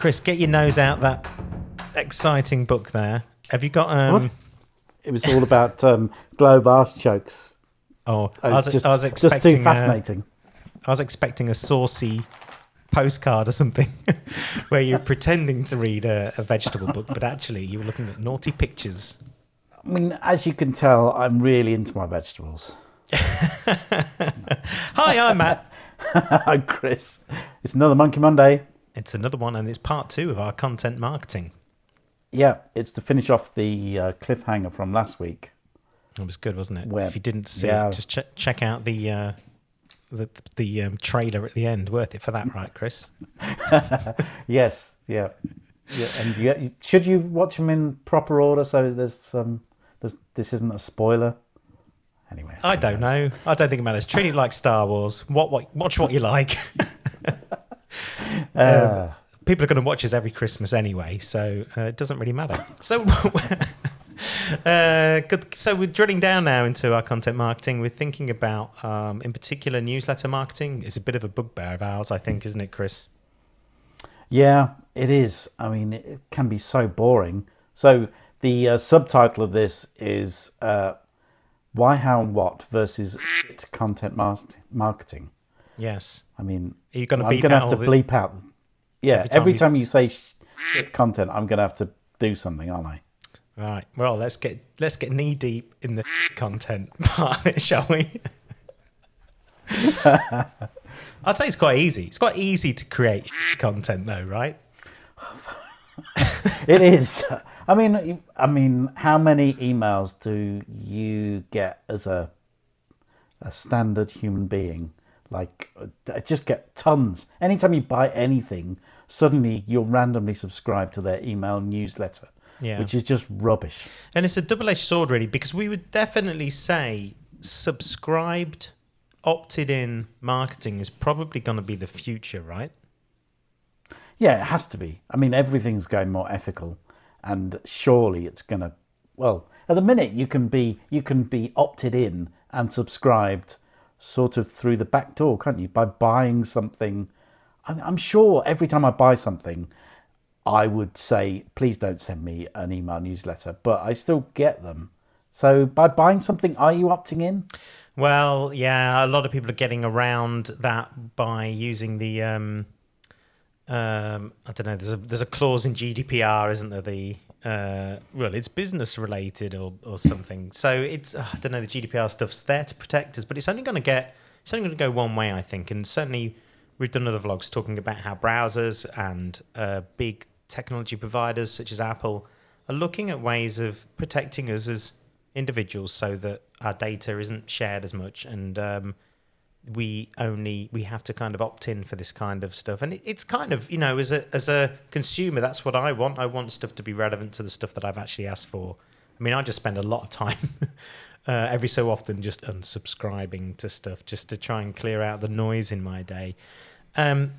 Chris, get your nose out that exciting book there. Have you got... What? It was all about globe artichokes. Oh, I was expecting... Just too fascinating. I was expecting a saucy postcard or something where you're pretending to read a vegetable book, but actually you were looking at naughty pictures. I mean, as you can tell, I'm really into my vegetables. Hi, I'm Matt. I'm Chris. It's another Monkey Monday. It's another one, and it's part 2 of our content marketing. Yeah, it's to finish off the cliffhanger from last week. It was good, wasn't it? Where, if you didn't see it, just check out the trailer at the end. Worth it for that, right, Chris? Yes, yeah. And should you watch them in proper order so this isn't a spoiler? Anyway, I don't know. I don't think it matters. Treat it like Star Wars. Watch what you like. People are going to watch us every Christmas anyway, so it doesn't really matter. So, good. So we're drilling down now into our content marketing. We're thinking about, in particular, newsletter marketing. It's a bit of a bugbear of ours, I think, isn't it, Chris? Yeah, it is. I mean, it can be so boring. So the subtitle of this is Why, How, and What versus Shit Content Marketing. Yes. I mean, are you going to I'm going to have to bleep out. Yeah, every time you say shit content, I'm going to have to do something, aren't I? Right. Well, let's get knee deep in the content part of it, shall we? I'd say it's quite easy. It's quite easy to create content, though, right? It is. I mean, how many emails do you get as a standard human being? Like, I just get tons. Anytime you buy anything, suddenly you'll randomly subscribe to their email newsletter, which is just rubbish. And it's a double-edged sword, really, because we would definitely say subscribed, opted-in marketing is probably going to be the future, right? Yeah, it has to be. I mean, everything's going more ethical, and surely it's going to... Well, at the minute, you can be opted in and subscribed sort of through the back door, can't you? By buying something. I'm sure every time I buy something, I would say, please don't send me an email newsletter, but I still get them. So by buying something, are you opting in? Well, yeah, a lot of people are getting around that by using the, I don't know, there's a clause in GDPR, isn't there? Well, it's business related or something. So it's, I don't know, the GDPR stuff's there to protect us, but it's only going to go one way, I think. And certainly we've done other vlogs talking about how browsers and big technology providers such as Apple are looking at ways of protecting us as individuals so that our data isn't shared as much, and we have to kind of opt in for this kind of stuff. And it's kind of, you know, as a consumer, that's what I want. I want stuff to be relevant to the stuff that I've actually asked for. I mean, I just spend a lot of time every so often just unsubscribing to stuff just to try and clear out the noise in my day.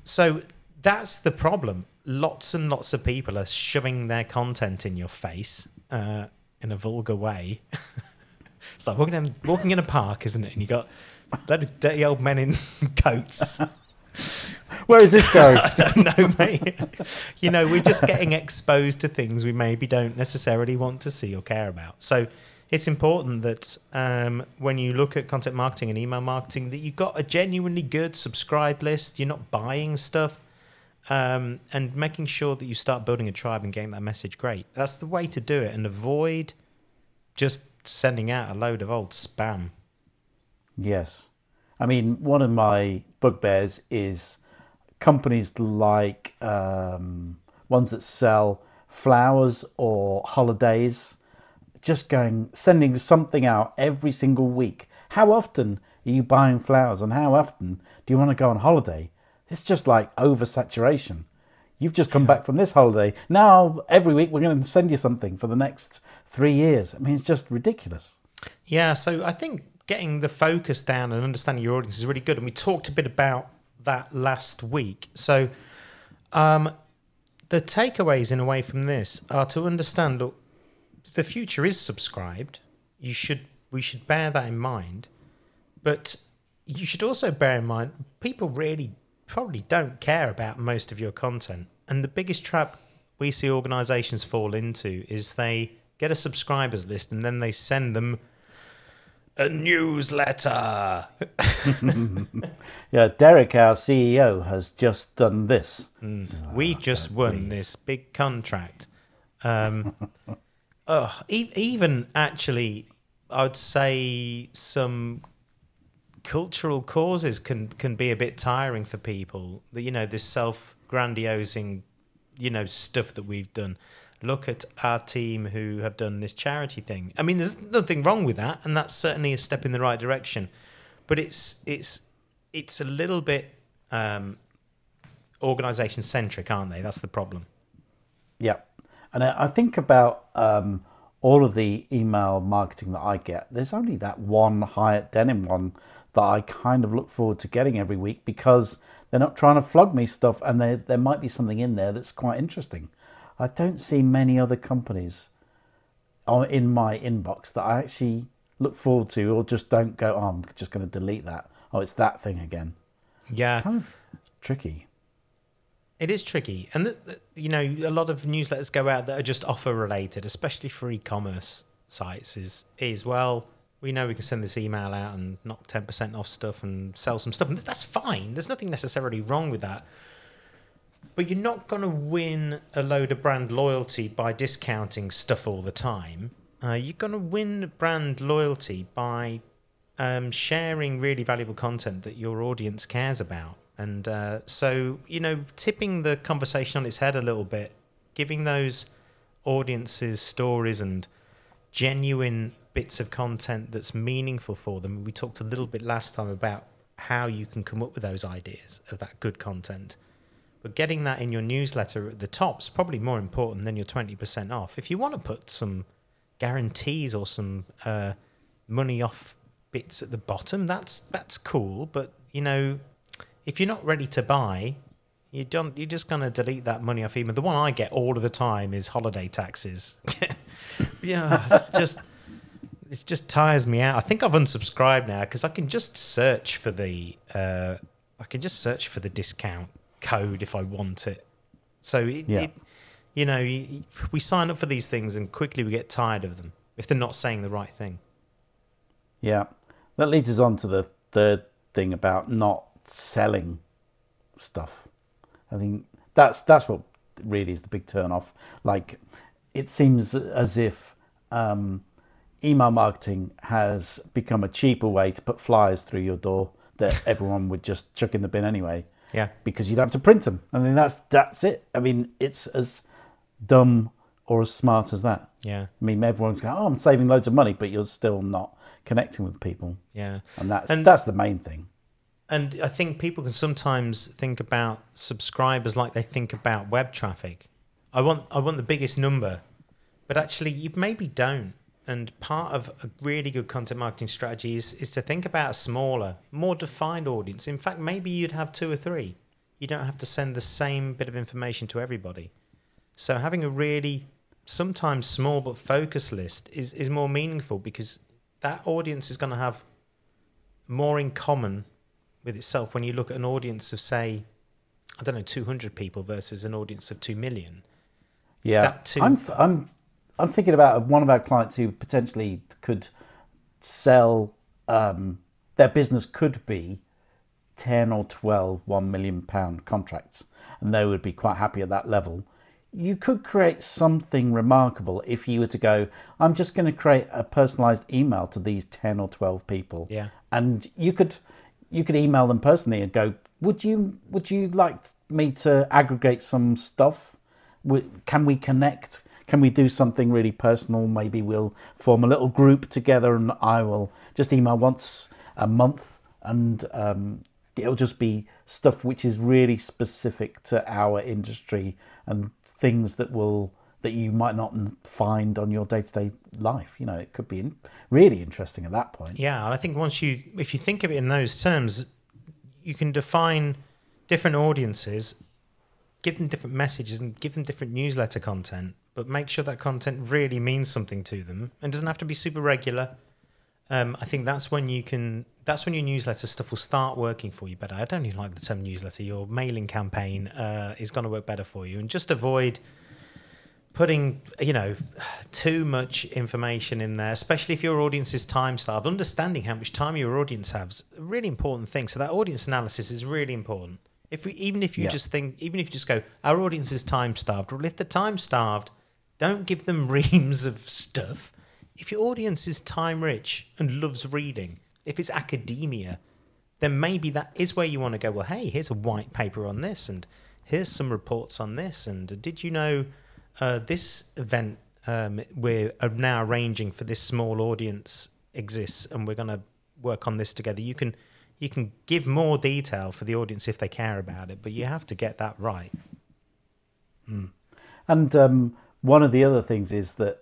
So that's the problem. Lots and lots of people are shoving their content in your face in a vulgar way. It's like walking in a park, isn't it? And you got a load of dirty old men in coats. Where is this going? I don't know, mate. You know, we're just getting exposed to things we maybe don't necessarily want to see or care about. So it's important that when you look at content marketing and email marketing, that you've got a genuinely good subscribe list. You're not buying stuff, and making sure that you start building a tribe and getting that message great. That's the way to do it, and avoid just sending out a load of old spam. Yes. I mean, one of my bugbears is companies like ones that sell flowers or holidays, just sending something out every single week. How often are you buying flowers, and how often do you want to go on holiday? It's just like oversaturation. You've just come back from this holiday. Now, every week, we're going to send you something for the next 3 years. I mean, it's just ridiculous. Yeah, so I think getting the focus down and understanding your audience is really good. And we talked a bit about that last week. So the takeaways, in a way, from this are to understand that the future is subscribed. We should bear that in mind. But you should also bear in mind, people really probably don't care about most of your content. And the biggest trap we see organisations fall into is they get a subscribers list and then they send them a newsletter. Yeah, Derek, our CEO, has just done this. We just won this big contract. Even actually, I would say some cultural causes can be a bit tiring for people. This self-grandiosing, stuff that we've done. Look at our team who have done this charity thing. I mean, there's nothing wrong with that, and that's certainly a step in the right direction. But it's a little bit organisation centric, aren't they? That's the problem. Yeah, and I think about all of the email marketing that I get. There's only that one Hyatt Denim one that I kind of look forward to getting every week because they're not trying to flog me stuff, and there might be something in there that's quite interesting. I don't see many other companies in my inbox that I actually look forward to, or just don't go, oh, I'm just going to delete that. Oh, it's that thing again. Yeah. It's kind of tricky. It is tricky. And, a lot of newsletters go out that are just offer related, especially for e-commerce sites, is well, we know we can send this email out and knock 10% off stuff and sell some stuff. And that's fine. There's nothing necessarily wrong with that. But you're not going to win a load of brand loyalty by discounting stuff all the time. You're going to win brand loyalty by sharing really valuable content that your audience cares about. And so, tipping the conversation on its head a little bit, giving those audiences stories and genuine bits of content that's meaningful for them. We talked a little bit last time about how you can come up with those ideas of that good content. But getting that in your newsletter at the top is probably more important than your 20% off. If you want to put some guarantees or some money off bits at the bottom, that's cool. But, if you're not ready to buy, you're just going to delete that money off email. The one I get all of the time is holiday taxes. Yeah, it just tires me out. I think I've unsubscribed now because I can just search for the discount code if I want it. So we sign up for these things and quickly we get tired of them if they're not saying the right thing. Yeah, that leads us on to the third thing about not selling stuff. I think that's what really is the big turn off. Like, it seems as if email marketing has become a cheaper way to put flyers through your door that everyone would just chuck in the bin anyway. Yeah, because you don't have to print them. I mean, that's it. I mean, it's as dumb or as smart as that. Yeah. I mean, everyone's going, oh, I'm saving loads of money, but you're still not connecting with people. Yeah. And that's the main thing. And I think people can sometimes think about subscribers like they think about web traffic. I want the biggest number, but actually you maybe don't. And part of a really good content marketing strategy is to think about a smaller, more defined audience. In fact, maybe you'd have 2 or 3. You don't have to send the same bit of information to everybody. So having a really sometimes small but focused list is more meaningful because that audience is going to have more in common with itself. When you look at an audience of, say, 200 people versus an audience of 2 million. Yeah, I'm thinking about one of our clients who potentially could sell, their business could be 10 or 12 £1 million contracts, and they would be quite happy at that level. You could create something remarkable if you were to go, I'm just going to create a personalized email to these 10 or 12 people. Yeah. And you could email them personally and go, would you like me to aggregate some stuff? Can we connect? Can we do something really personal? Maybe we'll form a little group together and I will just email once a month, and it'll just be stuff which is really specific to our industry and things that you might not find on your day-to-day life. It could be really interesting at that point. Yeah, and I think if you think of it in those terms, you can define different audiences, give them different messages and give them different newsletter content, but make sure that content really means something to them and doesn't have to be super regular. I think that's when you can that's when your newsletter stuff will start working for you better. I don't even like the term newsletter. Your mailing campaign is going to work better for you, and just avoid putting, too much information in there, especially if your audience is time starved. Understanding how much time your audience has, a really important thing. So that audience analysis is really important. Even if you just go, our audience is time starved. Well, if they're time starved, don't give them reams of stuff. If your audience is time rich and loves reading, if it's academia, then maybe that is where you want to go. Well, hey, here's a white paper on this, and here's some reports on this, and did you know this event we're now arranging for this small audience exists, and we're going to work on this together. You can give more detail for the audience if they care about it, but you have to get that right. And one of the other things is that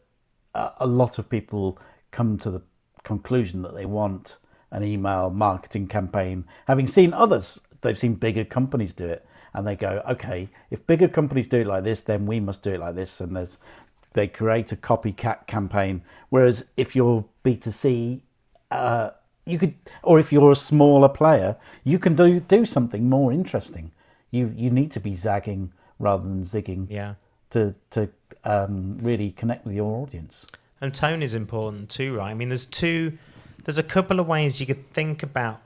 a lot of people come to the conclusion that they want an email marketing campaign, having seen others. They've seen bigger companies do it, and they go, okay, if bigger companies do it like this, then we must do it like this. And they create a copycat campaign. Whereas if you're B2C, you could, or if you're a smaller player, you can do something more interesting. You need to be zagging rather than zigging. Yeah. To really connect with your audience. And tone is important too, right? I mean, there's a couple of ways you could think about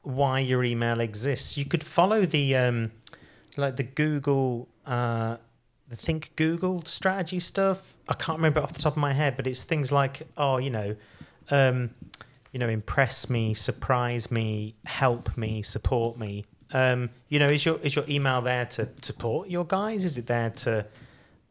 why your email exists. You could follow the the Google, the Think Google strategy stuff. I can't remember it off the top of my head, but it's things like, impress me, surprise me, help me, support me. Is your email there to support your guys? Is it there to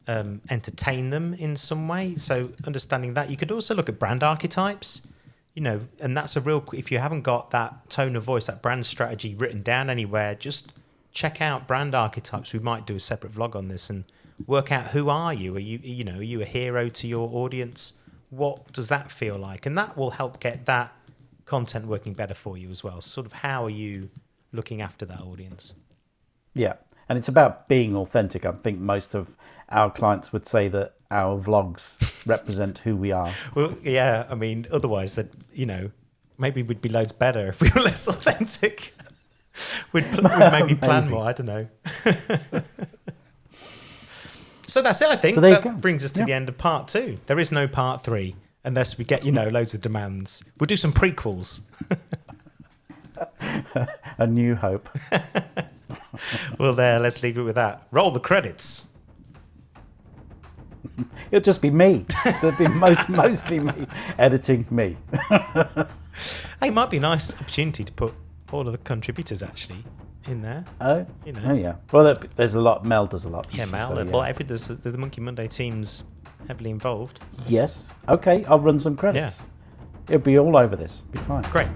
entertain them in some way? So understanding that, you could also look at brand archetypes, and that's if you haven't got that tone of voice, that brand strategy written down anywhere, just check out brand archetypes. We might do a separate vlog on this and work out, who are you? Are you a hero to your audience? What does that feel like? And that will help get that content working better for you as well. Sort of, how are you looking after that audience? Yeah. And it's about being authentic. I think most of our clients would say that our vlogs represent who we are. Well, yeah. I mean, otherwise, maybe we'd be loads better if we were less authentic. we'd maybe plan more. I don't know. So that's it. I think that brings us to the end of part 2. There is no part 3 unless we get loads of demands. We'll do some prequels. A New Hope. Well, let's leave it with that. Roll the credits. It'll just be me. It'll be mostly me editing me. Hey, it might be a nice opportunity to put all of the contributors actually in there. Oh, oh yeah. Well, there's a lot. Mel does a lot. Yeah, Mel. So, well, the Monkey Monday team's heavily involved. Yes. Okay, I'll run some credits. Yeah. It'll be all over this. Be fine. Great.